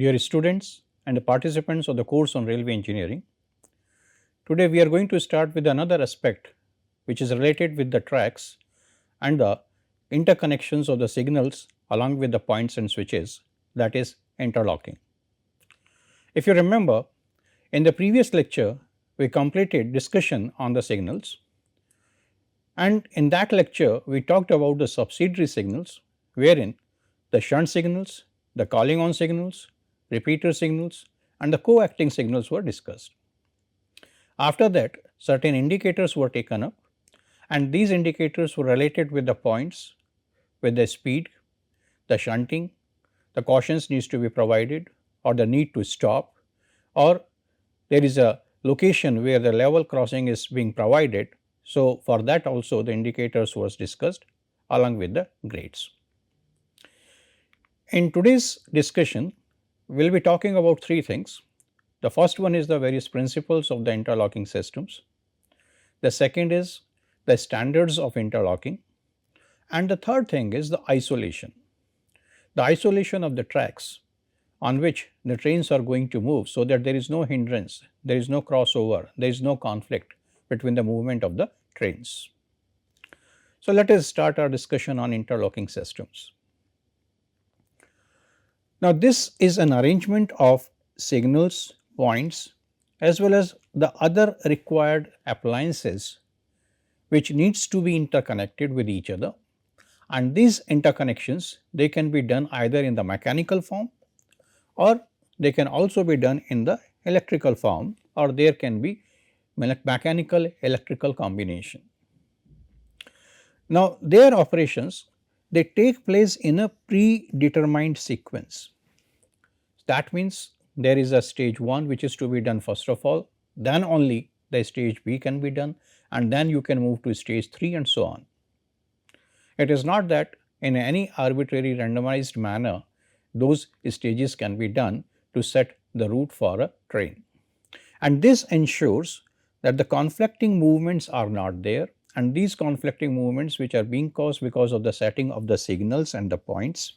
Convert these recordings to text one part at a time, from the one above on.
Dear students and the participants of the course on railway engineering, today we are going to start with another aspect which is related with the tracks and the interconnections of the signals along with the points and switches, that is interlocking. If you remember, in the previous lecture we completed discussion on the signals, and in that lecture we talked about the subsidiary signals wherein the shunt signals, the calling on signals, repeater signals and the co-acting signals were discussed. After that, certain indicators were taken up and these indicators were related with the points, with the speed, the shunting, the cautions needs to be provided or the need to stop, or there is a location where the level crossing is being provided. So, for that also the indicators was discussed along with the grades. In today's discussion, we will be talking about three things. The first one is the various principles of the interlocking systems. The second is the standards of interlocking, and the third thing is the isolation. The isolation of the tracks on which the trains are going to move, so that there is no hindrance, there is no crossover, there is no conflict between the movement of the trains. So, let us start our discussion on interlocking systems. Now, this is an arrangement of signals, points as well as the other required appliances which needs to be interconnected with each other, and these interconnections they can be done either in the mechanical form or they can also be done in the electrical form, or there can be mechanical electrical combination. Now, their operations they take place in a predetermined sequence. That means there is a stage 1 which is to be done first of all, then only the stage B can be done, and then you can move to stage 3 and so on. It is not that in any arbitrary randomized manner those stages can be done to set the route for a train, and this ensures that the conflicting movements are not there, and these conflicting movements which are being caused because of the setting of the signals and the points,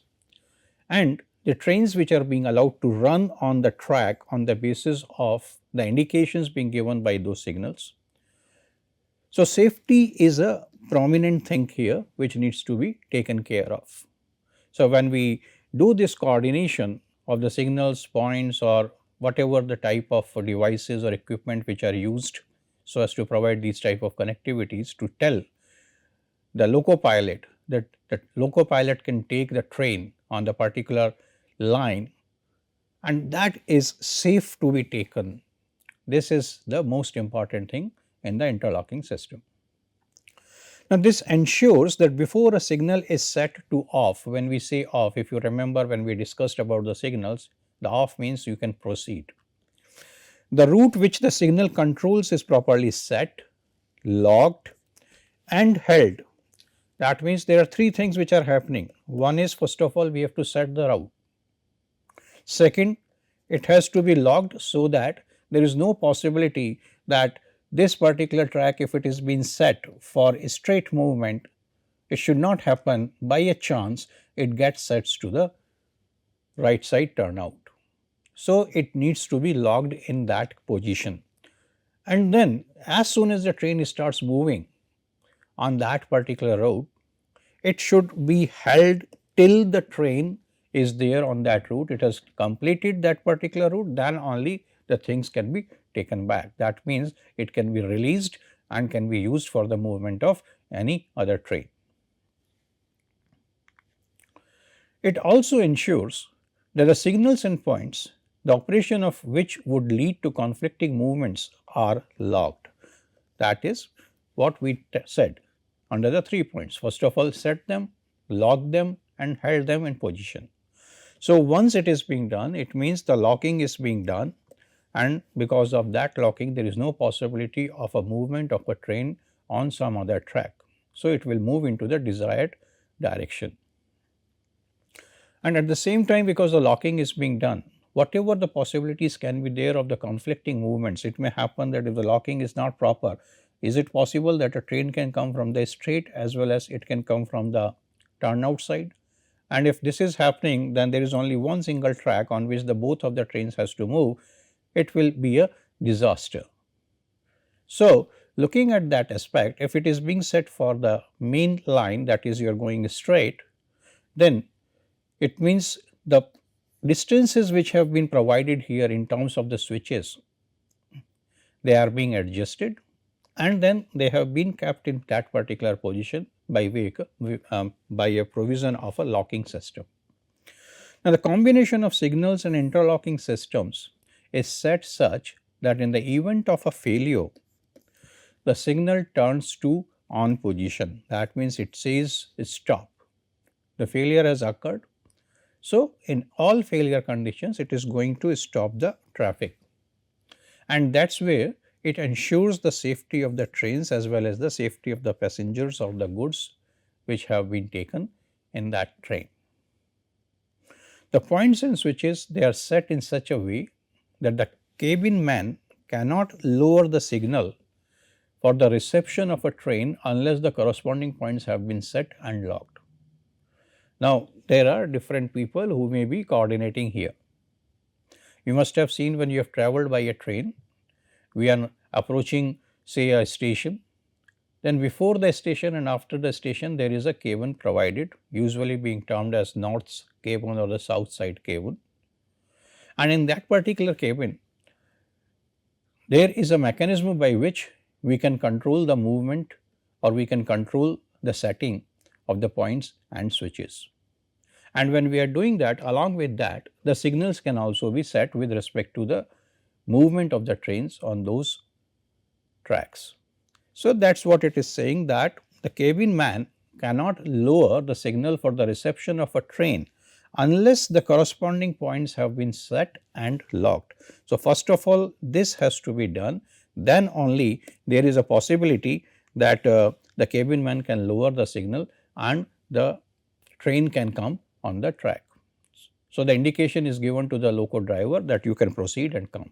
and the trains which are being allowed to run on the track on the basis of the indications being given by those signals. So, safety is a prominent thing here which needs to be taken care of. So, when we do this coordination of the signals, points or whatever the type of devices or equipment which are used so as to provide these type of connectivities to tell the loco-pilot that the loco-pilot can take the train on the particular line, and that is safe to be taken. This is the most important thing in the interlocking system. Now, this ensures that before a signal is set to off, when we say off, if you remember when we discussed about the signals, the off means you can proceed. The route which the signal controls is properly set, logged and held. That means there are three things which are happening. One is, first of all, we have to set the route. Second, it has to be logged so that there is no possibility that this particular track, if it is been set for a straight movement, it should not happen by a chance it gets set to the right side turnout. So, it needs to be logged in that position, and then as soon as the train starts moving on that particular route, it should be held till the train is there on that route, it has completed that particular route, then only the things can be taken back. That means it can be released and can be used for the movement of any other train. It also ensures that the signals and points, the operation of which would lead to conflicting movements, are logged. That is what we said under the 3 points. First of all, set them, log them and held them in position. So, once it is being done, it means the locking is being done, and because of that locking there is no possibility of a movement of a train on some other track. So, it will move into the desired direction. And at the same time, because the locking is being done, whatever the possibilities can be there of the conflicting movements, it may happen that if the locking is not proper, is it possible that a train can come from the straight as well as it can come from the turnout side, And if this is happening, then there is only one single track on which the both of the trains has to move. It will be a disaster. So, looking at that aspect, if it is being set for the main line, that is you are going straight, then it means the distances which have been provided here in terms of the switches, they are being adjusted, and then they have been kept in that particular position by by a provision of a locking system. Now, the combination of signals and interlocking systems is set such that in the event of a failure, the signal turns to on position. That means it says stop. The failure has occurred. So, in all failure conditions, it is going to stop the traffic, and that is where it ensures the safety of the trains as well as the safety of the passengers or the goods which have been taken in that train. The points and switches, they are set in such a way that the cabin man cannot lower the signal for the reception of a train unless the corresponding points have been set and locked. Now, there are different people who may be coordinating here. You must have seen when you have traveled by a train, we are approaching say a station, then before the station and after the station there is a cabin provided, usually being termed as north cabin or the south side cabin, and in that particular cabin there is a mechanism by which we can control the movement or we can control the setting of the points and switches. And when we are doing that, along with that, the signals can also be set with respect to the movement of the trains on those tracks. So, that is what it is saying, that the cabin man cannot lower the signal for the reception of a train unless the corresponding points have been set and locked. So, first of all this has to be done, then only there is a possibility that the cabin man can lower the signal and the train can come on the track. So, the indication is given to the loco driver that you can proceed and come.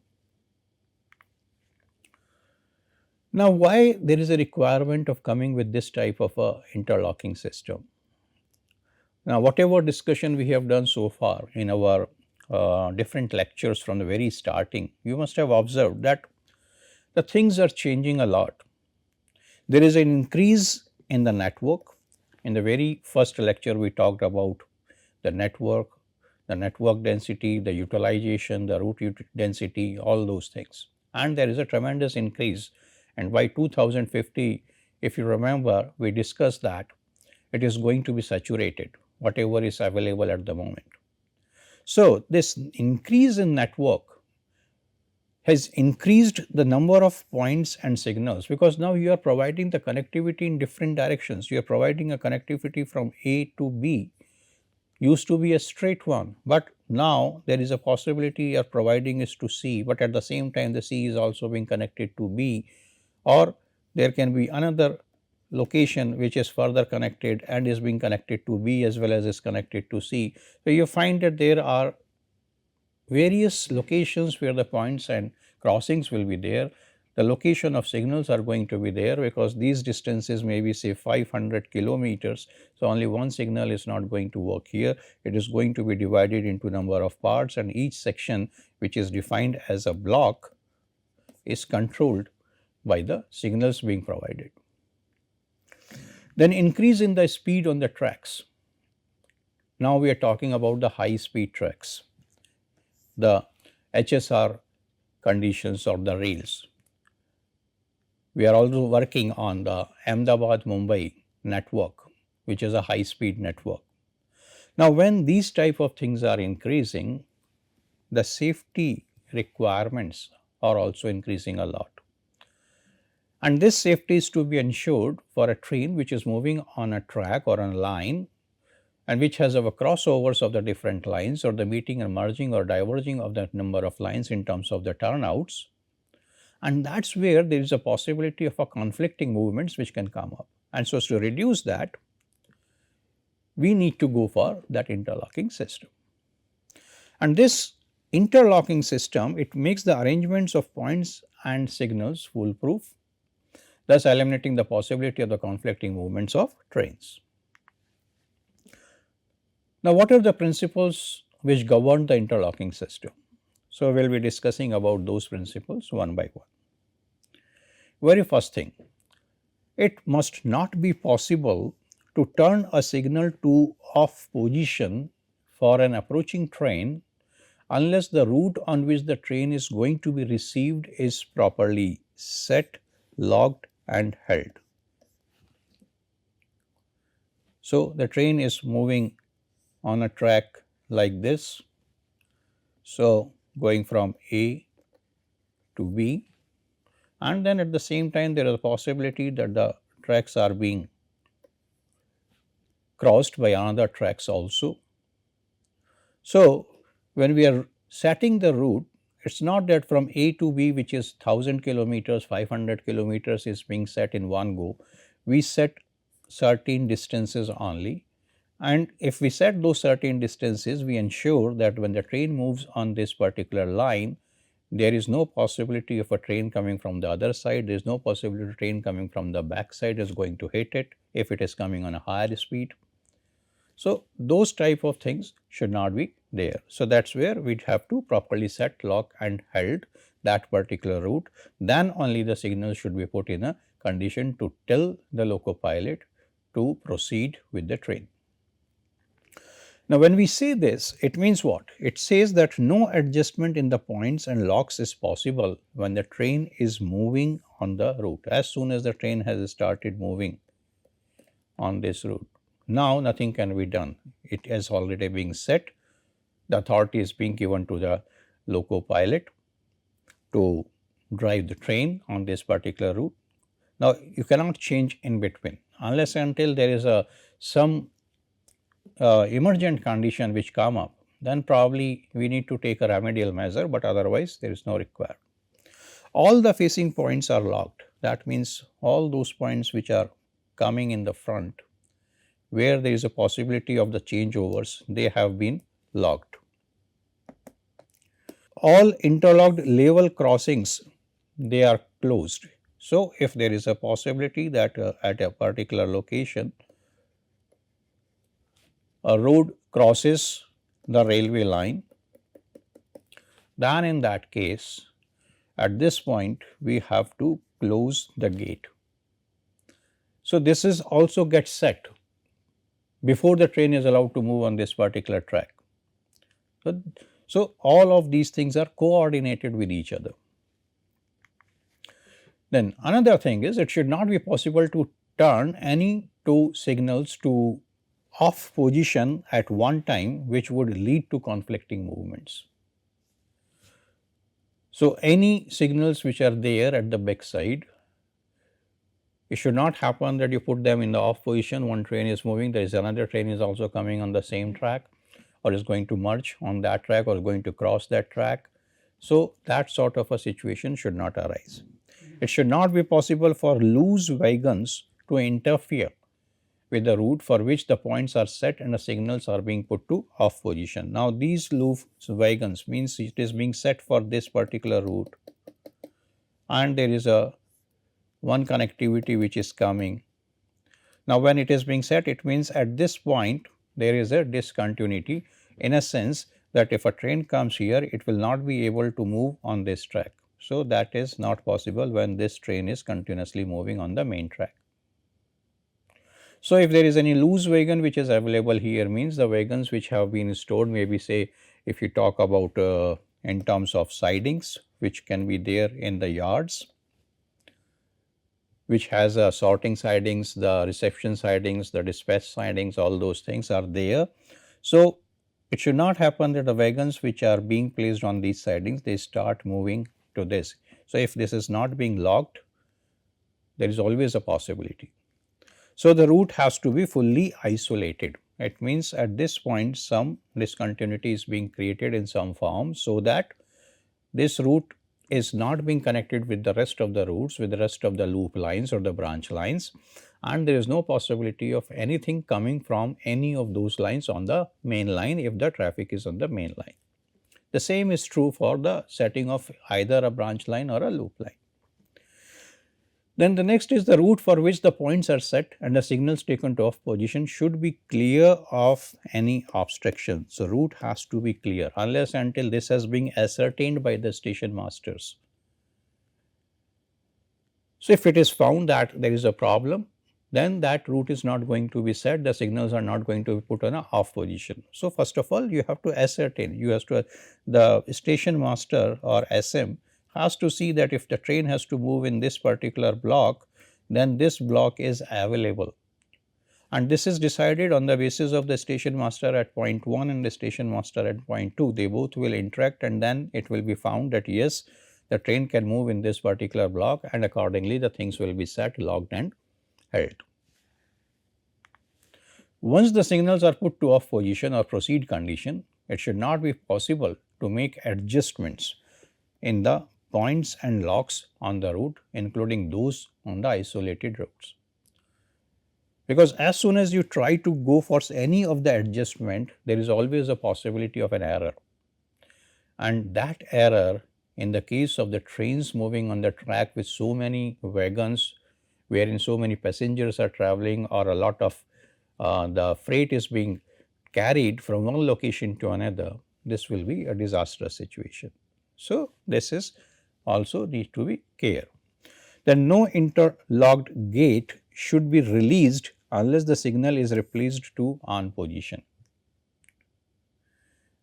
Now, why there is a requirement of coming with this type of a interlocking system? Now, whatever discussion we have done so far in our different lectures from the very starting, you must have observed that the things are changing a lot. There is an increase in the network. In the very first lecture, we talked about the network density, the utilization, the route density, all those things. And there is a tremendous increase. And by 2050, if you remember, we discussed that it is going to be saturated, whatever is available at the moment. So, this increase in network has increased the number of points and signals, because now you are providing the connectivity in different directions. You are providing a connectivity from A to B, used to be a straight one, but now there is a possibility you are providing is to C, but at the same time the C is also being connected to B, or there can be another location which is further connected and is being connected to B as well as is connected to C. So, you find that there are various locations where the points and crossings will be there. The location of signals are going to be there, because these distances may be say 500 kilometers. So, only one signal is not going to work here. It is going to be divided into number of parts, and each section which is defined as a block is controlled by the signals being provided. Then increase in the speed on the tracks. Now, we are talking about the high speed tracks, the HSR conditions or the rails. We are also working on the Ahmedabad Mumbai network, which is a high speed network. Now, when these type of things are increasing, the safety requirements are also increasing a lot. And this safety is to be ensured for a train which is moving on a track or on a line, and which has our crossovers of the different lines, or the meeting and merging or diverging of the number of lines in terms of the turnouts. And that is where there is a possibility of a conflicting movements which can come up. And so, as to reduce that, we need to go for that interlocking system. And this interlocking system, it makes the arrangements of points and signals foolproof, thus eliminating the possibility of the conflicting movements of trains. Now, what are the principles which govern the interlocking system? So, we will be discussing about those principles one by one. Very first thing, it must not be possible to turn a signal to off position for an approaching train unless the route on which the train is going to be received is properly set, locked and held. So, the train is moving on a track like this. So, going from A to B, and then at the same time there is a possibility that the tracks are being crossed by another tracks also. So, when we are setting the route, it is not that from A to B, which is 1000 kilometers, 500 kilometers is being set in one go. We set certain distances only, and if we set those certain distances, we ensure that when the train moves on this particular line, there is no possibility of a train coming from the other side, there is no possibility of a train coming from the back side is going to hit it if it is coming on a higher speed. So, those type of things should not be there. So, that is where we have to properly set, lock and held that particular route, then only the signal should be put in a condition to tell the loco pilot to proceed with the train. Now, when we say this, it means what? It says that no adjustment in the points and locks is possible when the train is moving on the route. As soon as the train has started moving on this route, now nothing can be done. It has already been set. The authority is being given to the loco pilot to drive the train on this particular route. Now, you cannot change in between unless until there is some emergent condition which come up, then probably we need to take a remedial measure, but otherwise there is no requirement. All the facing points are locked. That means all those points which are coming in the front where there is a possibility of the changeovers, they have been locked. All interlocked level crossings, they are closed. So, if there is a possibility that at a particular location a road crosses the railway line, then in that case at this point we have to close the gate. So, this is also gets set before the train is allowed to move on this particular track. So, all of these things are coordinated with each other. Then another thing is, it should not be possible to turn any two signals to off position at one time, which would lead to conflicting movements. So, any signals which are there at the back side, it should not happen that you put them in the off position, one train is moving, there is another train is also coming on the same track or is going to merge on that track or is going to cross that track. So, that sort of a situation should not arise. It should not be possible for loose wagons to interfere with the route for which the points are set and the signals are being put to off position. Now, these loose wagons means it is being set for this particular route and there is a one connectivity which is coming. Now, when it is being set, it means at this point there is a discontinuity in a sense that if a train comes here, it will not be able to move on this track. So, that is not possible when this train is continuously moving on the main track. So, if there is any loose wagon which is available here, means the wagons which have been stored, maybe say if you talk about in terms of sidings which can be there in the yards, which has sorting sidings, the reception sidings, the dispatch sidings, all those things are there. So, it should not happen that the wagons which are being placed on these sidings, they start moving to this. So, if this is not being locked, there is always a possibility. So, the route has to be fully isolated. It means at this point some discontinuity is being created in some form, so that this route is not being connected with the rest of the routes, with the rest of the loop lines or the branch lines, and there is no possibility of anything coming from any of those lines on the main line if the traffic is on the main line. The same is true for the setting of either a branch line or a loop line. Then the next is the route for which the points are set and the signals taken to off position should be clear of any obstruction. So, route has to be clear unless until this has been ascertained by the station masters. So, if it is found that there is a problem, then that route is not going to be set, the signals are not going to be put on a off position. So, first of all you have to ascertain, you have to, the station master or SM has to see that if the train has to move in this particular block, then this block is available, and this is decided on the basis of the station master at point 1 and the station master at point 2. They both will interact, and then it will be found that yes, the train can move in this particular block, and accordingly the things will be set, logged and held. Once the signals are put to off position or proceed condition, it should not be possible to make adjustments in the points and locks on the route, including those on the isolated routes. Because as soon as you try to go for any of the adjustment, there is always a possibility of an error. And that error, in the case of the trains moving on the track with so many wagons, wherein so many passengers are traveling or a lot of the freight is being carried from one location to another, this will be a disastrous situation. So, this is also need to be care. Then no interlocked gate should be released unless the signal is replaced to on position.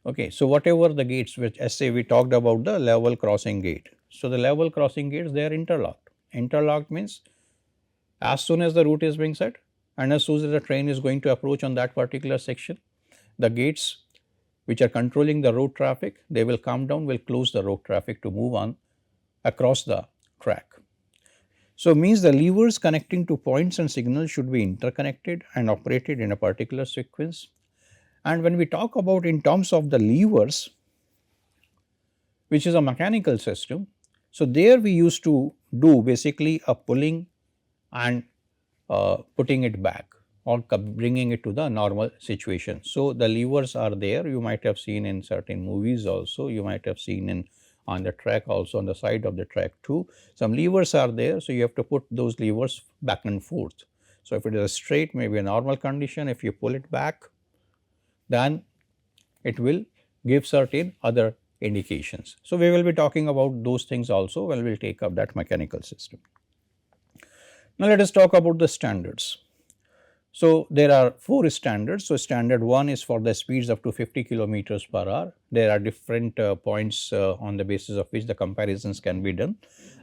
Okay, so whatever the gates, which as say we talked about the level crossing gate. So, the level crossing gates, they are interlocked. Interlocked means as soon as the route is being set and as soon as the train is going to approach on that particular section, the gates which are controlling the road traffic, they will come down, will close the road traffic to move on across the track. So, means the levers connecting to points and signals should be interconnected and operated in a particular sequence. And when we talk about in terms of the levers, which is a mechanical system, so there we used to do basically a pulling and putting it back or bringing it to the normal situation. So, the levers are there, you might have seen in certain movies also, you might have seen in on the track also, on the side of the track too. Some levers are there, so you have to put those levers back and forth. So, if it is a straight, maybe a normal condition, if you pull it back, then it will give certain other indications. So, we will be talking about those things also when we will take up that mechanical system. Now, let us talk about the standards. So, there are 4 standards. So, standard 1 is for the speeds up to 50 kilometers per hour. There are different points on the basis of which the comparisons can be done,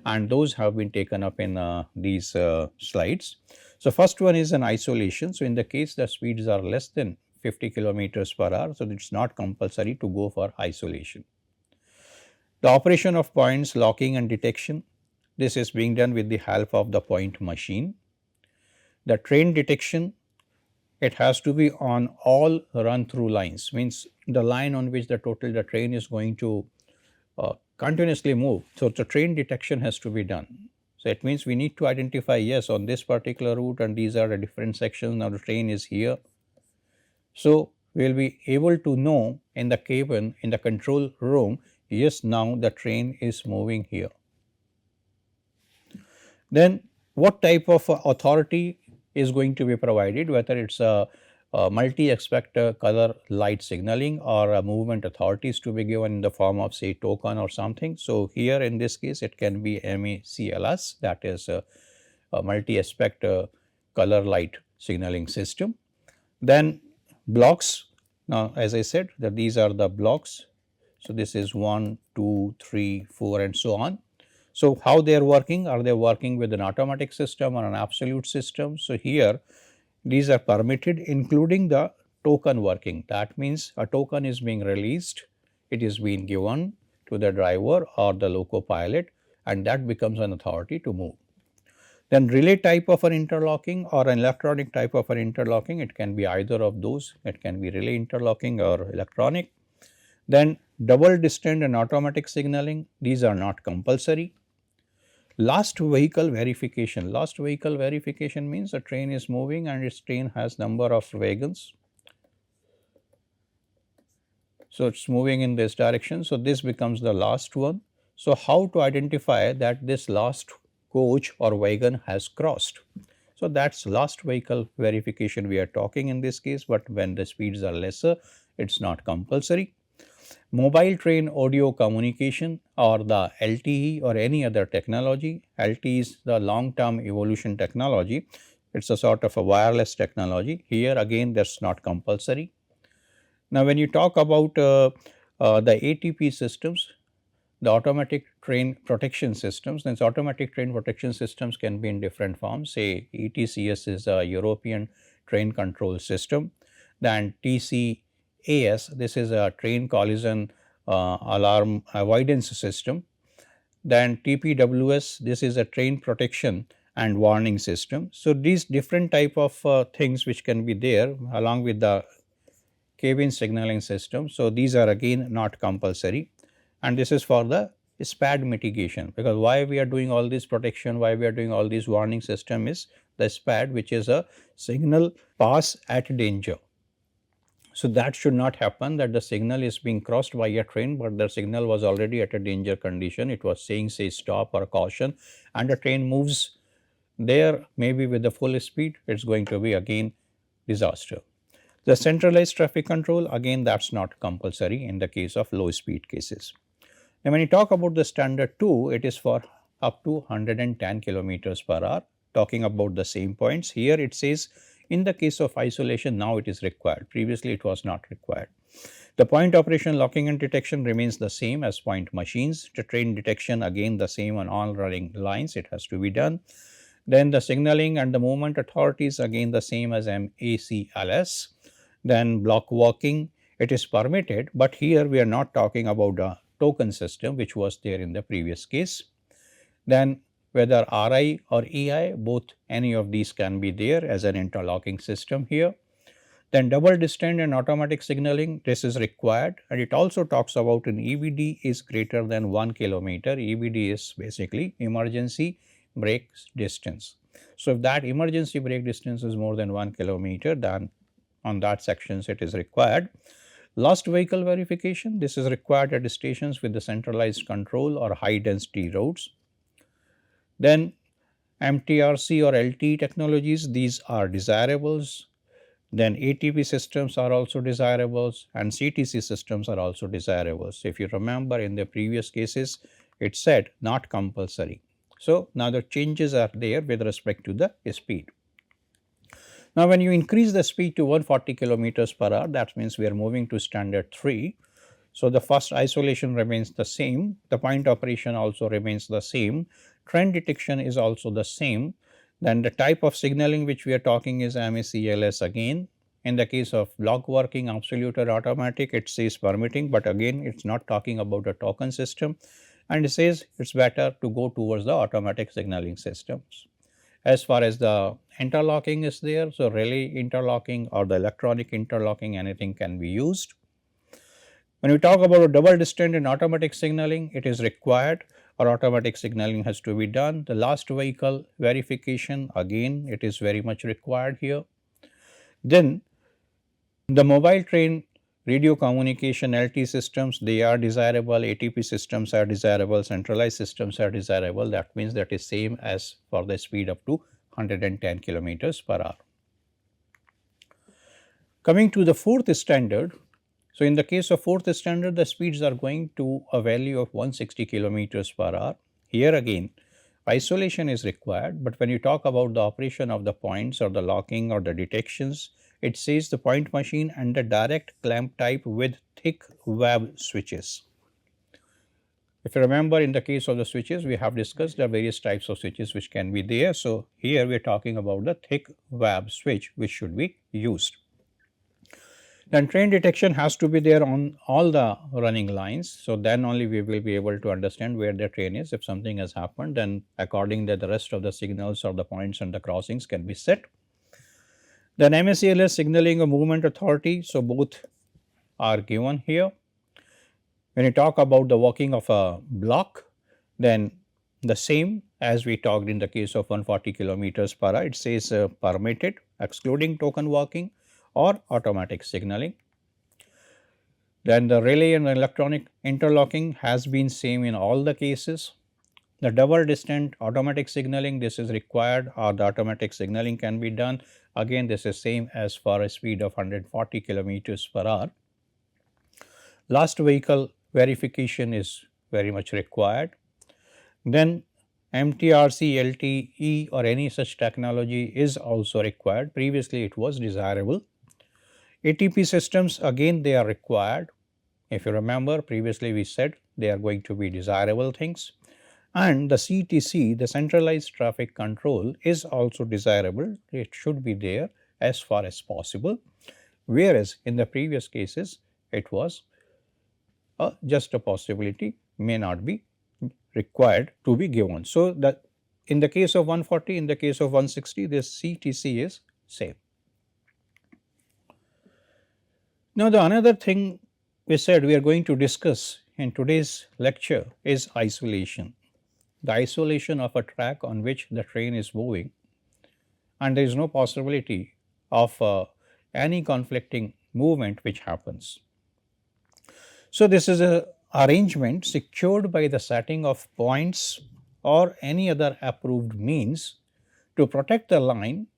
and those have been taken up in these slides. So, first one is an isolation. So, in the case the speeds are less than 50 kilometers per hour, so it is not compulsory to go for isolation. The operation of points, locking and detection, this is being done with the help of the point machine. The train detection, it has to be on all run through lines, means the line on which the train is going to continuously move. So, the train detection has to be done. So, it means we need to identify, yes, on this particular route and these are the different sections, now the train is here. So, we will be able to know in the cabin, in the control room, yes, now the train is moving here. Then what type of authority is going to be provided, whether it is a multi-aspect color light signaling or a movement authority is to be given in the form of say token or something. So, here in this case it can be MACLS, that is a multi-aspect color light signaling system. Then blocks, now as I said that these are the blocks. So, this is 1, 2, 3, 4 and so on. So, how they are working? Are they working with an automatic system or an absolute system? So, here these are permitted including the token working. That means a token is being released, it is being given to the driver or the loco pilot, and that becomes an authority to move. Then relay type of an interlocking or an electronic type of an interlocking, it can be either of those, it can be relay interlocking or electronic. Then double distant and automatic signaling, these are not compulsory. Last vehicle verification. Last vehicle verification means a train is moving and its train has number of wagons. So, it is moving in this direction. So, this becomes the last one. So, how to identify that this last coach or wagon has crossed. So that's last vehicle verification we are talking in this case, but when the speeds are lesser, it's not compulsory. Mobile train audio communication or the LTE or any other technology. LTE is the long term evolution technology. It's a sort of a wireless technology. Here again, that's not compulsory. Now, when you talk about the ATP systems, the automatic train protection systems, then automatic train protection systems can be in different forms. Say ETCS is a European train control system, then TCAS, this is a train collision alarm avoidance system, then TPWS, this is a train protection and warning system. So these different type of things which can be there along with the cabin signaling system. So these are again not compulsory, and this is for the SPAD mitigation, because why we are doing all this protection, why we are doing all these warning system is the SPAD, which is a signal pass at danger. So that should not happen, that the signal is being crossed by a train, but the signal was already at a danger condition. It was saying say stop or caution, and the train moves there maybe with the full speed, it's going to be again disaster. The centralized traffic control, again that's not compulsory in the case of low speed cases. And when you talk about the standard 2, it is for up to 110 kilometers per hour, talking about the same points. Here it says in the case of isolation, now it is required. Previously it was not required. The point operation locking and detection remains the same as point machines. The train detection again the same on all running lines, it has to be done. Then the signaling and the movement authorities again the same as MACLS. Then block walking, it is permitted, but here we are not talking about a token system which was there in the previous case. Then whether RI or EI, both any of these can be there as an interlocking system here. Then double distant and automatic signaling, this is required, and it also talks about an EBD is greater than 1 kilometer. EBD is basically emergency brake distance. So if that emergency brake distance is more than 1 kilometer, then on that sections it is required. Lost vehicle verification, this is required at stations with the centralized control or high density roads. Then MTRC or LTE technologies, these are desirables. Then ATP systems are also desirables, and CTC systems are also desirables. If you remember in the previous cases, it said not compulsory. So now the changes are there with respect to the speed. Now when you increase the speed to 140 kilometers per hour, that means we are moving to standard 3. So the first isolation remains the same, the point operation also remains the same, trend detection is also the same. Then the type of signaling which we are talking is MACLS again. In the case of block working, absolute or automatic, it says permitting, but again it's not talking about a token system, and it says it's better to go towards the automatic signaling systems. As far as the interlocking is there, so relay interlocking or the electronic interlocking, anything can be used. When we talk about a double distant and automatic signaling, it is required or automatic signaling has to be done. The last vehicle verification, again it is very much required here. Then the mobile train radio communication LT systems, they are desirable, ATP systems are desirable, centralized systems are desirable. That means that is same as for the speed up to 110 kilometers per hour. Coming to the fourth standard, so in the case of fourth standard, the speeds are going to a value of 160 kilometers per hour. Here again, isolation is required, but when you talk about the operation of the points or the locking or the detections, it says the point machine and the direct clamp type with thick web switches. If you remember in the case of the switches, we have discussed the various types of switches which can be there. So here we are talking about the thick web switch which should be used. Then train detection has to be there on all the running lines. So then only we will be able to understand where the train is. If something has happened, then according to the rest of the signals or the points and the crossings can be set. Then MACLS signaling a movement authority. So both are given here. When you talk about the working of a block, then the same as we talked in the case of 140 kilometers per hour, it says permitted, excluding token working or automatic signaling. Then the relay and electronic interlocking has been same in all the cases. The double distant automatic signaling, this is required, or the automatic signaling can be done. Again, this is same as for a speed of 140 kilometers per hour. Last vehicle verification is very much required. Then MTRC, LTE or any such technology is also required. Previously it was desirable. ATP systems, again they are required. If you remember, previously we said they are going to be desirable things. And the CTC, the centralized traffic control, is also desirable. It should be there as far as possible, whereas in the previous cases it was just a possibility, may not be required to be given. So, that in the case of 140, in the case of 160, this CTC is same. Now, the another thing we said we are going to discuss in today's lecture is isolation. The isolation of a track on which the train is moving, and there is no possibility of any conflicting movement which happens. So, this is a arrangement secured by the setting of points or any other approved means to protect the line,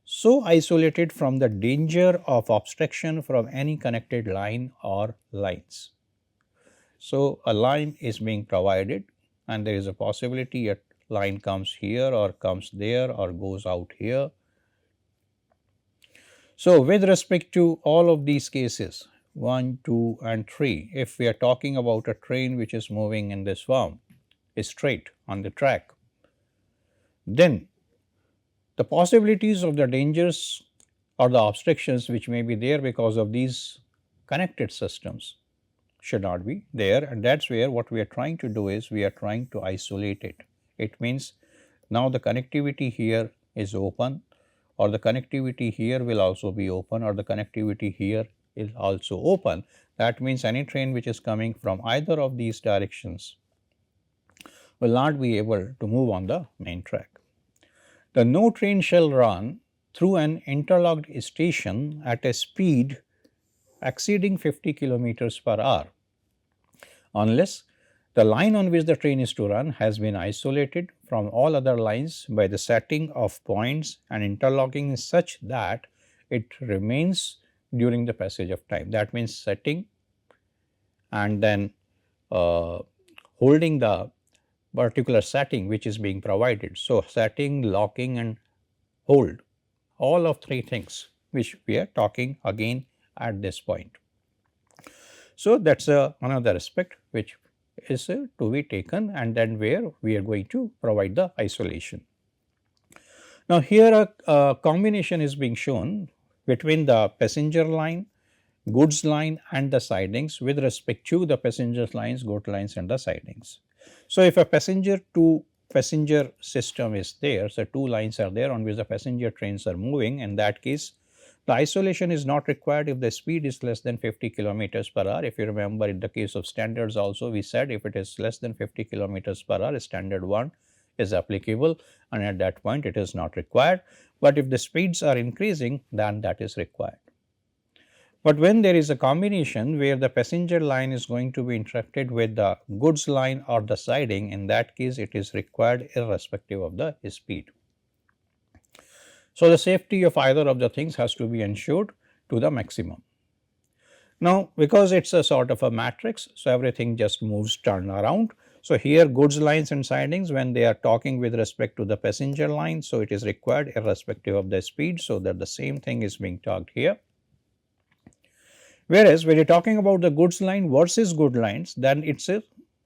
so isolated from the danger of obstruction from any connected line or lines. So, a line is being provided and there is a possibility a line comes here or comes there or goes out here. So, with respect to all of these cases 1, 2 and 3, if we are talking about a train which is moving in this form straight on the track, then the possibilities of the dangers or the obstructions which may be there because of these connected systems should not be there, and that is where what we are trying to do is we are trying to isolate it. It means now the connectivity here is open, or the connectivity here will also be open, or the connectivity here is also open. That means any train which is coming from either of these directions will not be able to move on the main track. The no train shall run through an interlocked station at a speed exceeding 50 kilometers per hour unless the line on which the train is to run has been isolated from all other lines by the setting of points and interlocking such that it remains during the passage of time. That means setting and then holding the particular setting which is being provided. So, setting, locking and hold, all of three things which we are talking again at this point. So, that is another aspect which is to be taken, and then where we are going to provide the isolation. Now, here a combination is being shown between the passenger line, goods line and the sidings with respect to the passenger lines, goods lines and the sidings. So, if a passenger to passenger system is there, so two lines are there on which the passenger trains are moving, in that case the isolation is not required if the speed is less than 50 kilometers per hour. If you remember, in the case of standards also we said if it is less than 50 kilometers per hour, standard 1 is applicable, and at that point it is not required. But if the speeds are increasing, then that is required. But when there is a combination where the passenger line is going to be interacted with the goods line or the siding, in that case it is required irrespective of the speed. So, the safety of either of the things has to be ensured to the maximum. Now, because it is a sort of a matrix, so everything just moves turn around. So, here goods lines and sidings, when they are talking with respect to the passenger line, so it is required irrespective of the speed, so that the same thing is being talked here. Whereas, when you are talking about the goods line versus good lines, then it is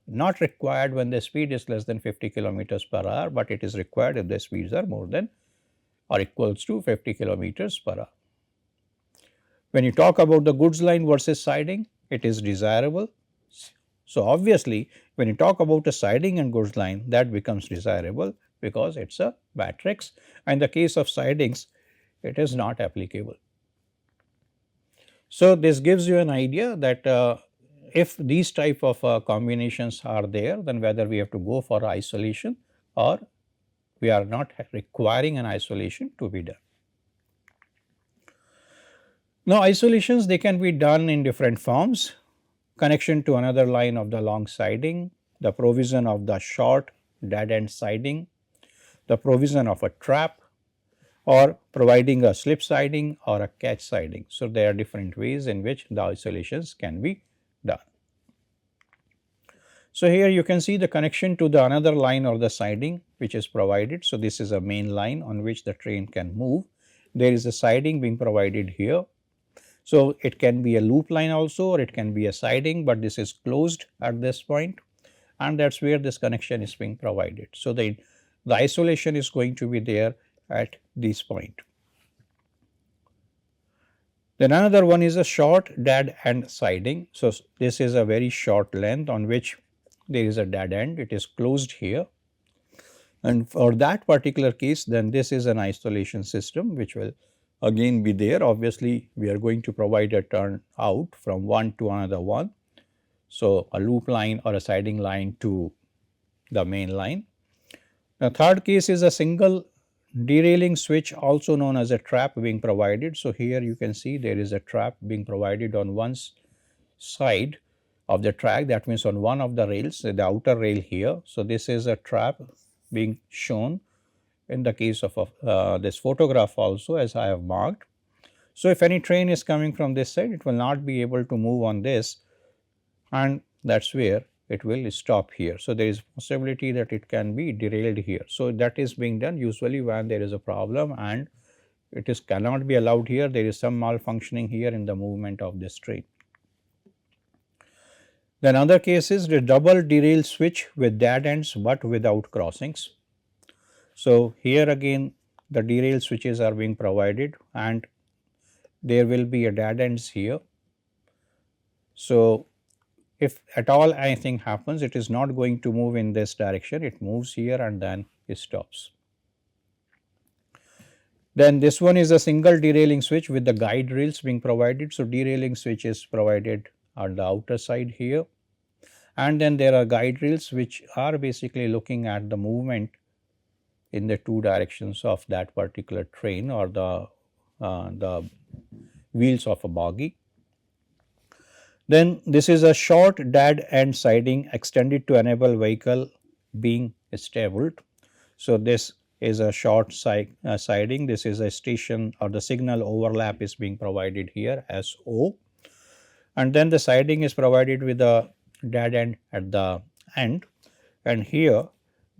not required when the speed is less than 50 kilometers per hour, but it is required if the speeds are more than or equals to 50 kilometers per hour. When you talk about the goods line versus siding, it is desirable. So, obviously, when you talk about a siding and goods line, that becomes desirable because it is a matrix. In the case of sidings, it is not applicable. So, this gives you an idea that if these type of combinations are there, then whether we have to go for isolation or we are not requiring an isolation to be done. Now, isolations, they can be done in different forms: connection to another line of the long siding, the provision of the short dead end siding, the provision of a trap, or providing a slip siding or a catch siding. So, there are different ways in which the isolations can be done. So, here you can see the connection to the another line or the siding which is provided. So, this is a main line on which the train can move. There is a siding being provided here. So, it can be a loop line also, or it can be a siding, but this is closed at this point, and that is where this connection is being provided. So, the isolation is going to be there at this point. Then another one is a short dead end siding. So, this is a very short length on which there is a dead end, it is closed here, and for that particular case then this is an isolation system which will again be there. Obviously, we are going to provide a turn out from one to another one. So, a loop line or a siding line to the main line. The third case is a single derailing switch, also known as a trap, being provided. So, here you can see there is a trap being provided on one side of the track, that means on one of the rails, the outer rail here. So, this is a trap being shown in the case of this photograph also, as I have marked. So, if any train is coming from this side, it will not be able to move on this, and that is where it will stop here. So, there is possibility that it can be derailed here. So, that is being done usually when there is a problem and it is cannot be allowed here, there is some malfunctioning here in the movement of this train. Then other case is the double derail switch with dead ends but without crossings. So, here again the derail switches are being provided and there will be a dead ends here. So, if at all anything happens, it is not going to move in this direction, it moves here and then it stops. Then this one is a single derailing switch with the guide rails being provided. So, derailing switch is provided on the outer side here, and then there are guide rails which are basically looking at the movement in the two directions of that particular train or the wheels of a bogie. Then this is a short dead end siding extended to enable vehicle being stabled. So, this is a short siding, this is a station or the signal overlap is being provided here as O, and then the siding is provided with a dead end at the end, and here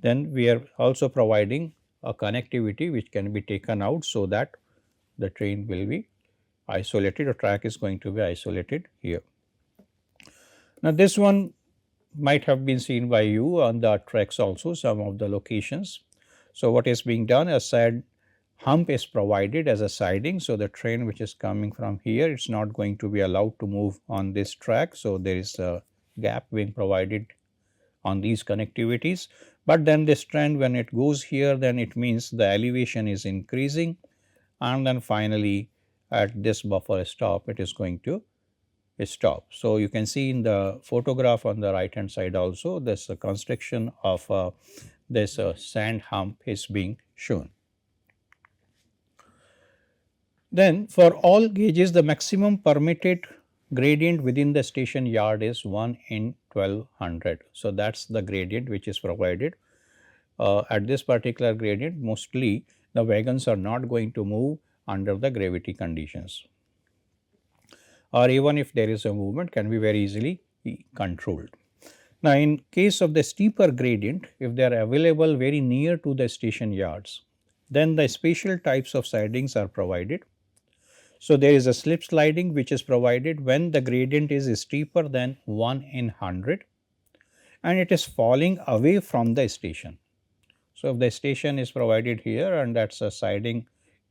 then we are also providing a connectivity which can be taken out, so that the train will be isolated or track is going to be isolated here. Now, this one might have been seen by you on the tracks also, some of the locations. So, what is being done, a side hump is provided as a siding. So, the train which is coming from here, it is not going to be allowed to move on this track. So, there is a gap being provided on these connectivities, but then this trend when it goes here, then it means the elevation is increasing, and then finally at this buffer stop it is going to stop. So, you can see in the photograph on the right hand side also this construction of this sand hump is being shown. Then for all gauges, the maximum permitted gradient within the station yard is 1 in 1200. So, that is the gradient which is provided. At this particular gradient, mostly the wagons are not going to move under the gravity conditions, or even if there is a movement can be very easily controlled. Now, in case of the steeper gradient, if they are available very near to the station yards, then the special types of sidings are provided. So, there is a slip sliding which is provided when the gradient is steeper than 1 in 100 and it is falling away from the station. So, if the station is provided here and that is a siding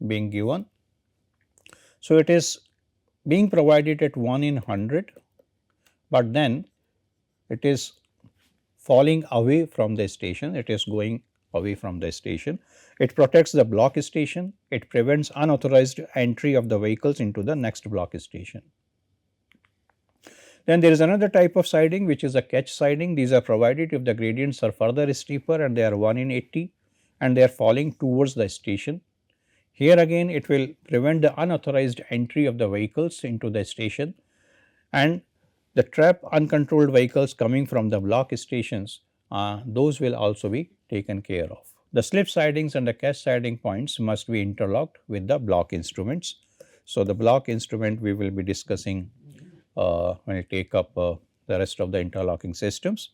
being given. So, it is being provided at 1 in 100, but then it is falling away from the station, it is going away from the station. It protects the block station, it prevents unauthorized entry of the vehicles into the next block station. Then there is another type of siding which is a catch siding. These are provided if the gradients are further steeper and they are 1 in 80 and they are falling towards the station. Here again it will prevent the unauthorized entry of the vehicles into the station, and the trap uncontrolled vehicles coming from the block stations, those will also be taken care of. The slip sidings and the catch siding points must be interlocked with the block instruments. So, the block instrument we will be discussing when we take up the rest of the interlocking systems.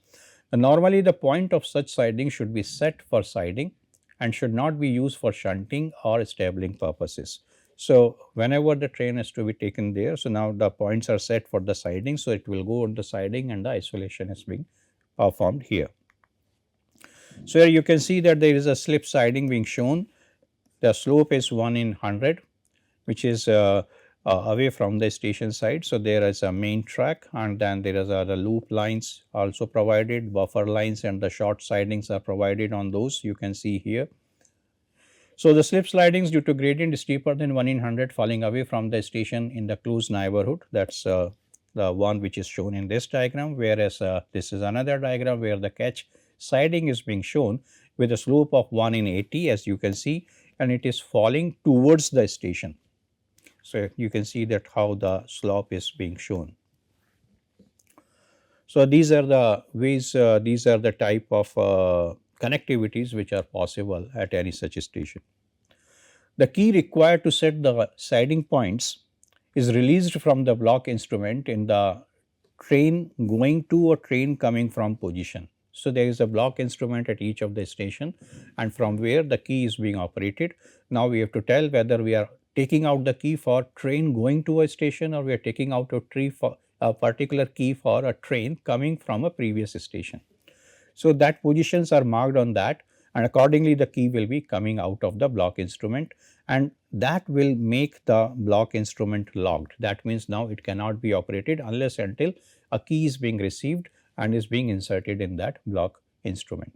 Normally, the point of such siding should be set for siding and should not be used for shunting or stabling purposes. So, whenever the train has to be taken there, so now the points are set for the siding, so it will go on the siding and the isolation is being performed here. So, here you can see that there is a slip siding being shown. The slope is 1 in 100, which is away from the station side. So, there is a main track and then there is the loop lines also provided, buffer lines and the short sidings are provided on those, you can see here. So, the slip slidings due to gradient steeper than 1 in 100 falling away from the station in the closed neighborhood, that is the one which is shown in this diagram, whereas this is another diagram where the catch siding is being shown with a slope of 1 in 80, as you can see, and it is falling towards the station. So, you can see that how the slope is being shown. So, these are the ways, these are the type of connectivities which are possible at any such station. The key required to set the siding points is released from the block instrument in the train going to or train coming from position. So, there is a block instrument at each of the station and from where the key is being operated. Now, we have to tell whether we are taking out the key for train going to a station or we are taking out a particular key for a train coming from a previous station. So, that positions are marked on that and accordingly the key will be coming out of the block instrument and that will make the block instrument locked. That means now it cannot be operated unless until a key is being received and is being inserted in that block instrument.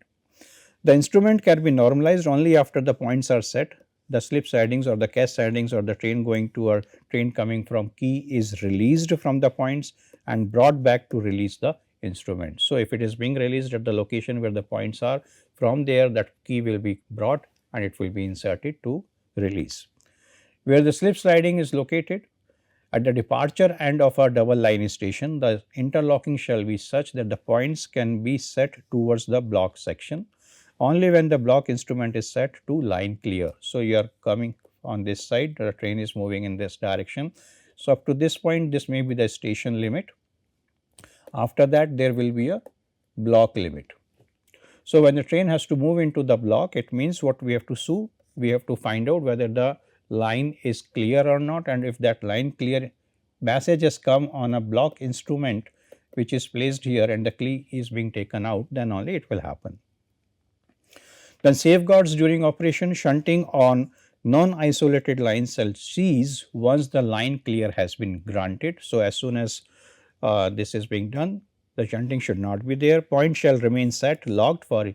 The instrument can be normalized only after the points are set. The slip sidings or the catch sidings or the train going to or train coming from key is released from the points and brought back to release the instrument. So, if it is being released at the location where the points are, from there that key will be brought and it will be inserted to release. Where the slip sliding is located, at the departure end of a double line station, the interlocking shall be such that the points can be set towards the block section only when the block instrument is set to line clear. So, you are coming on this side, the train is moving in this direction. So, up to this point this may be the station limit. After that there will be a block limit. So, when the train has to move into the block, it means what we have to do, we have to find out whether the line is clear or not, and if that line clear message has come on a block instrument which is placed here and the key is being taken out, then only it will happen. Then safeguards during operation, shunting on non-isolated lines shall cease once the line clear has been granted. So, as soon as this is being done, the shunting should not be there. Point shall remain set locked for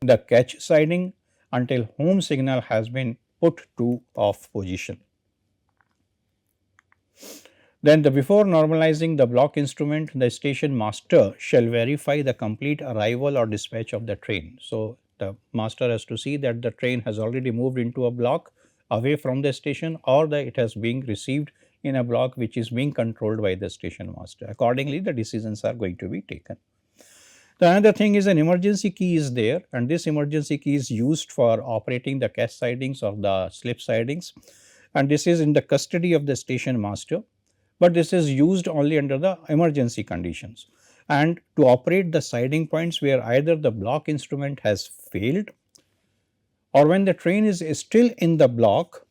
the catch siding until home signal has been put to off position. Then before normalizing the block instrument, the station master shall verify the complete arrival or dispatch of the train. So, the master has to see that the train has already moved into a block away from the station or that it has been received in a block which is being controlled by the station master. Accordingly, the decisions are going to be taken. The another thing is an emergency key is there and this emergency key is used for operating the catch sidings or the slip sidings and this is in the custody of the station master, but this is used only under the emergency conditions. And to operate the siding points where either the block instrument has failed or when the train is still in the block,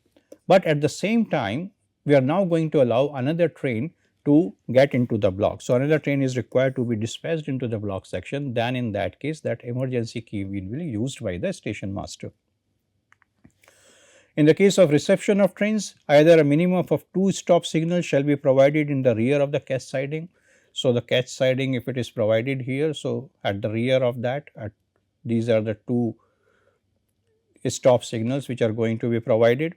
but at the same time we are now going to allow another train to get into the block. So, another train is required to be dispatched into the block section, then in that case that emergency key will be used by the station master. In the case of reception of trains, either a minimum of 2 stop signals shall be provided in the rear of the catch siding. So, the catch siding if it is provided here, so at the rear of that these are the 2 stop signals which are going to be provided.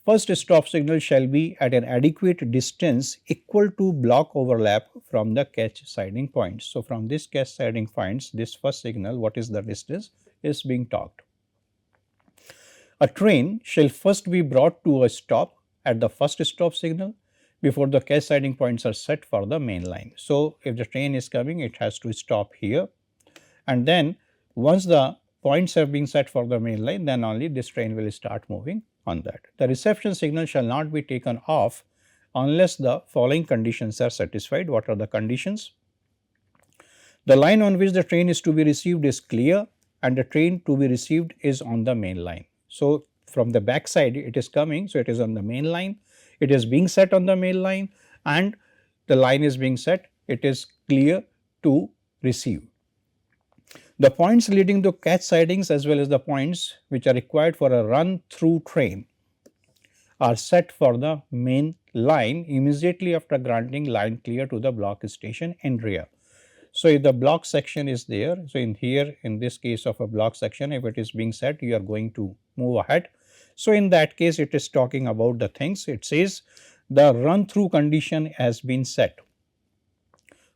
First stop signal shall be at an adequate distance equal to block overlap from the catch siding points. So, from this catch siding points, this first signal, what is the distance is being talked. A train shall first be brought to a stop at the first stop signal before the catch siding points are set for the main line. So, if the train is coming, it has to stop here and then once the points have been set for the main line, then only this train will start moving on that. The reception signal shall not be taken off unless the following conditions are satisfied. What are the conditions? The line on which the train is to be received is clear and the train to be received is on the main line. So, from the back side it is coming, so it is on the main line, it is being set on the main line and the line is being set, it is clear to receive. The points leading to catch sidings as well as the points which are required for a run through train are set for the main line immediately after granting line clear to the block station in rear. So, if the block section is there, so in here in this case of a block section, if it is being set, you are going to move ahead. So, in that case it is talking about the things, it says the run through condition has been set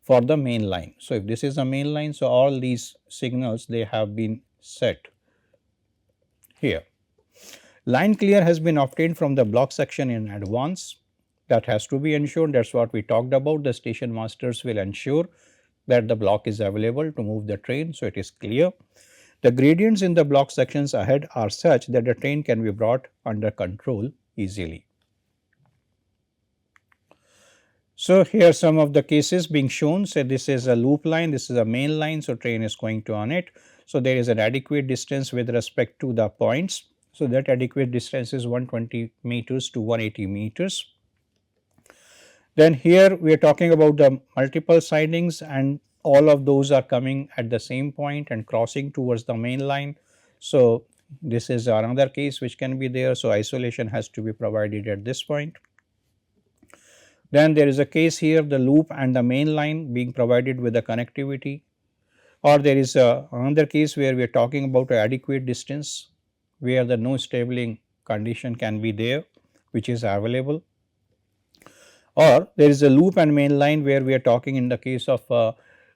for the main line. So, if this is a main line, so all these signals they have been set here. Line clear has been obtained from the block section in advance, that has to be ensured, that is what we talked about. The station masters will ensure that the block is available to move the train, so it is clear. The gradients in the block sections ahead are such that the train can be brought under control easily. So, here some of the cases being shown. Say this is a loop line, this is a main line, so train is going to on it. So, there is an adequate distance with respect to the points. So, that adequate distance is 120 meters to 180 meters. Then here we are talking about the multiple sidings and all of those are coming at the same point and crossing towards the main line. So, this is another case which can be there. So, isolation has to be provided at this point. Then there is a case here, the loop and the main line being provided with the connectivity, or there is another case where we are talking about adequate distance where the no stabling condition can be there which is available, or there is a loop and main line where we are talking in the case of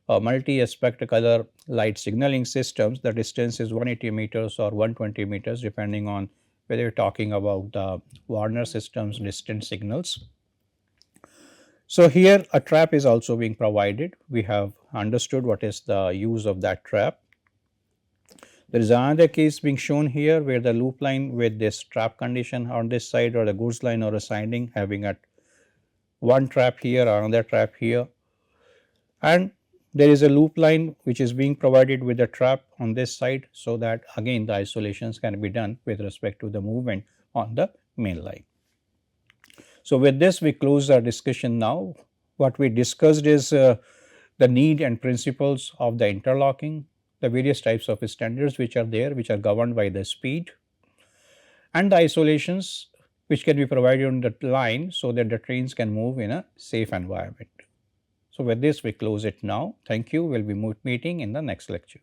multi-aspect color light signaling systems, the distance is 180 meters or 120 meters depending on whether you are talking about the Warner systems distant signals. So, here a trap is also being provided. We have understood what is the use of that trap. There is another case being shown here where the loop line with this trap condition on this side or the goods line or a siding having at one trap here or another trap here, and there is a loop line which is being provided with a trap on this side. So, that again the isolations can be done with respect to the movement on the main line. So, with this we close our discussion now. What we discussed is the need and principles of the interlocking, the various types of standards which are there, which are governed by the speed, and the isolations which can be provided on the line so that the trains can move in a safe environment. So, with this we close it now. Thank you. We will be meeting in the next lecture.